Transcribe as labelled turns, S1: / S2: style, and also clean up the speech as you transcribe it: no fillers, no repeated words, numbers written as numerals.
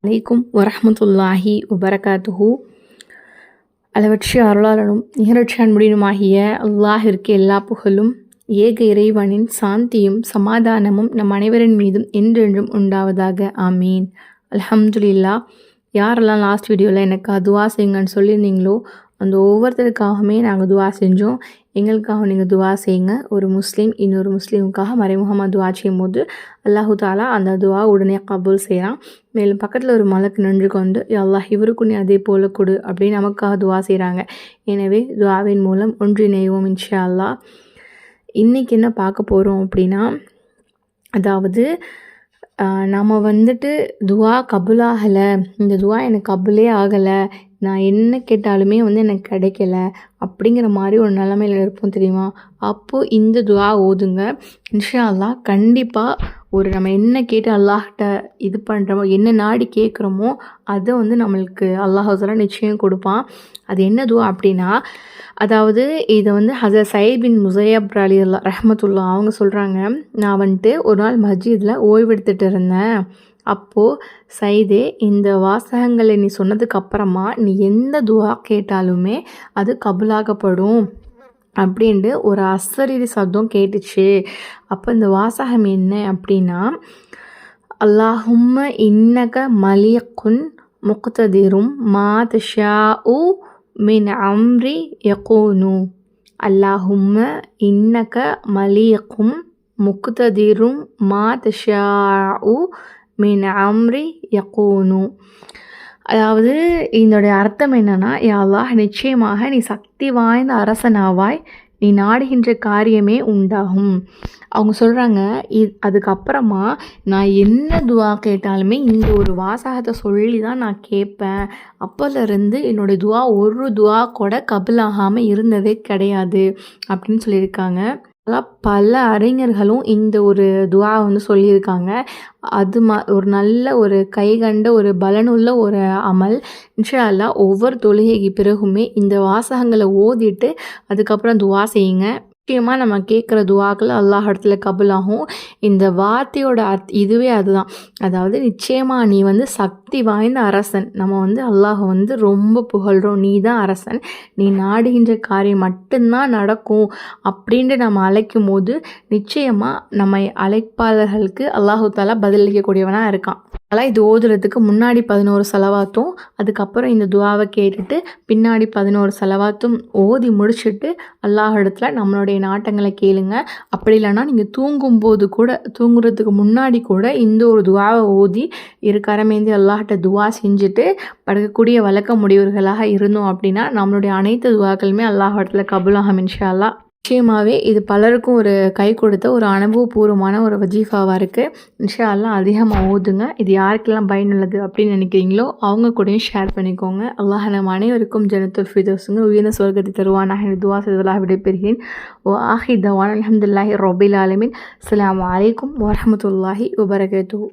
S1: அலைக்கும் வரஹ்மத்துல்லாஹி வபரகாத்துஹு. அளவற்ற அருளாளனும் நிகரற்ற அன்புடனுமாகிய அல்லாஹிற்கு எல்லா புகழும், ஏக இறைவனின் சாந்தியும் சமாதானமும் நம் அனைவரின் மீதும் என்றென்றும் உண்டாவதாக. ஆமீன். அல்ஹம்துலில்லாஹ். யாரெல்லாம் லாஸ்ட் வீடியோவில் எனக்கு துவா செய்யுங்கன்னு சொல்லியிருந்தீங்களோ அந்த ஒவ்வொருத்தருக்காகவுமே நாங்கள் துவா செஞ்சோம். எங்களுக்காக நீங்கள் துவா செய்யுங்க. ஒரு முஸ்லீம் இன்னொரு முஸ்லீமுக்காக மறைமுகமாக துவா செய்யும் போது அல்லாஹு தாலா அந்த துவா உடனே கபூல் செய்கிறான். மேலும் பக்கத்தில் ஒரு மலக்கு நின்று கொண்டு அல்லாஹ் இவருக்கு நீ அதே போல கொடு அப்படின்னு நமக்காக துவா செய்கிறாங்க. எனவே துவாவின் மூலம் ஒன்றிணைவோம் இன்ஷா அல்லாஹ். இன்றைக்கி என்ன பார்க்க போகிறோம் அப்படின்னா, அதாவது நம்ம துவா கபுலாகலை, இந்த துவா எனக்கு கபுலே ஆகலை, நான் என்ன கேட்டாலுமே எனக்கு கிடைக்கல அப்படிங்கிற மாதிரி ஒரு நிலமையில் இருப்போம் தெரியுமா? அப்போது இந்த துவா ஓதுங்க. இன்ஷா அல்லாஹ் கண்டிப்பாக நம்ம என்ன கேட்டு அல்லாஹ்கிட்ட இது பண்ணுறோமோ, என்ன நாடி கேட்குறோமோ அதை நம்மளுக்கு அல்லாஹ் நிச்சயம் கொடுப்பான். அது என்ன துவா அப்படின்னா, அதாவது இதை ஹஸரத் சயீத் பின் முஸையப் அலி ரஹ்மத்துல்லா அவங்க சொல்கிறாங்க, நான் ஒரு நாள் மஸ்ஜிதில் ஓய்வெடுத்துட்டு இருந்தேன். அப்போது சைதே, இந்த வாசகங்களை நீ சொன்னதுக்கு அப்புறமா நீ எந்த துவா கேட்டாலுமே அது கபுலாகப்படும் அப்படின்ட்டு ஒரு அசரீரி சப்தம் கேட்டுச்சு. அப்போ இந்த வாசகம் என்ன அப்படின்னா, அல்லாஹும்ம இன்னக மலிகுன் முக்ததிரும் மா தஷாஉ மின் அம்ரி யகூனு. அல்லாஹும்ம இன்னக மலிகும் முக்ததிரும் மா தஷாஉ மின் அம்ரி யகூனு. அதாவது இதனுடைய அர்த்தம் என்னன்னா, யா அல்லாஹ் நிச்சயமாக நீ சக்தி வாய்ந்த அரசனாவாய், நீ நாடுகின்ற காரியமே உண்டாகும். அவங்க சொல்கிறாங்க, அதுக்கப்புறமா நான் என்ன துவா கேட்டாலுமே இந்த ஒரு வாசகத்தை சொல்லி தான் நான் கேட்பேன். அப்போலேருந்து என்னுடைய துவா ஒரு துவா கூட கபுலாகாமல் இருந்ததே கிடையாது அப்படின்னு சொல்லியிருக்காங்க. அதெல்லாம் பல அறிஞர்களும் இந்த ஒரு துவா சொல்லியிருக்காங்க. அது ஒரு நல்ல ஒரு கைகண்ட ஒரு பலனுள்ள ஒரு அமல். இன்ஷா அல்லாஹ் ஒவ்வொரு தொழுகைக்கு பிறகுமே இந்த வாசகங்களை ஓதிட்டு அதுக்கப்புறம் துவா செய்யுங்க. முக்கியமாக நம்ம கேட்குற துவாக்கள் அல்லாஹ் இடத்துல கபுலாகும். இந்த வார்த்தையோட இதுவே அதுதான். அதாவது நிச்சயமாக நீ சக்தி வாய்ந்த அரசன். நம்ம அல்லாஹ் ரொம்ப புகழ்கிறோம். நீ தான் அரசன், நீ நாடுகின்ற காரியம் மட்டும்தான் நடக்கும் அப்படின்ட்டு நம்ம அழைக்கும் போது நிச்சயமாக நம்ம அழைப்பாளர்களுக்கு அல்லாஹு தாலா பதிலளிக்கக்கூடியவனாக இருக்கான். அதனால் இது ஓதுறதுக்கு முன்னாடி 11 சலவாத்தும், அதுக்கப்புறம் இந்த துவாவை கேட்டுட்டு பின்னாடி 11 சலவாத்தும் ஓதி முடிச்சுட்டு அல்லாஹ் இடத்துல நம்மளுடைய நாட்டங்களை கேளுங்க. அப்படி இல்லைன்னா நீங்கள் தூங்குறதுக்கு முன்னாடி கூட இந்த ஒரு துவாவை ஓதி கரமேந்தி அல்லாஹ்கிட்ட துவா செஞ்சுட்டு படுக்கக்கூடிய வழக்க முடியவர்களாக இருந்தோம் அப்படின்னா நம்மளுடைய அனைத்து துவாக்களுமே அல்லாஹ் இடத்துல கபுலாகும் இன்ஷா அல்லாஹ். நிச்சயமாகவே இது பலருக்கும் ஒரு கை கொடுத்த ஒரு அனுபவபூர்வமான ஒரு வஜீஃபாவாக இருக்குது. இன்ஷா அல்லாஹ் அதிகமாக ஓதுங்க. இது யாருக்கெல்லாம் பயனுள்ளது அப்படின்னு நினைக்கிறீங்களோ அவங்க கூடயும் ஷேர் பண்ணிக்கோங்க. அல்லாஹ் நம்ம அனைவருக்கும் ஜன்னத்துல் ஃபிர்தௌஸுங்க உயர்ந்த சொர்க்கத்தை தருவானாக என்று துவா செய்வதாக விடைபெறுகிறேன். ஆஹிர் தவானா அல்ஹம்துலில்லாஹி ரப்பில் ஆலமீன். அஸ்ஸலாமு அலைக்கும் வரஹ்மத்துல்லாஹி வபரகாத்துஹு.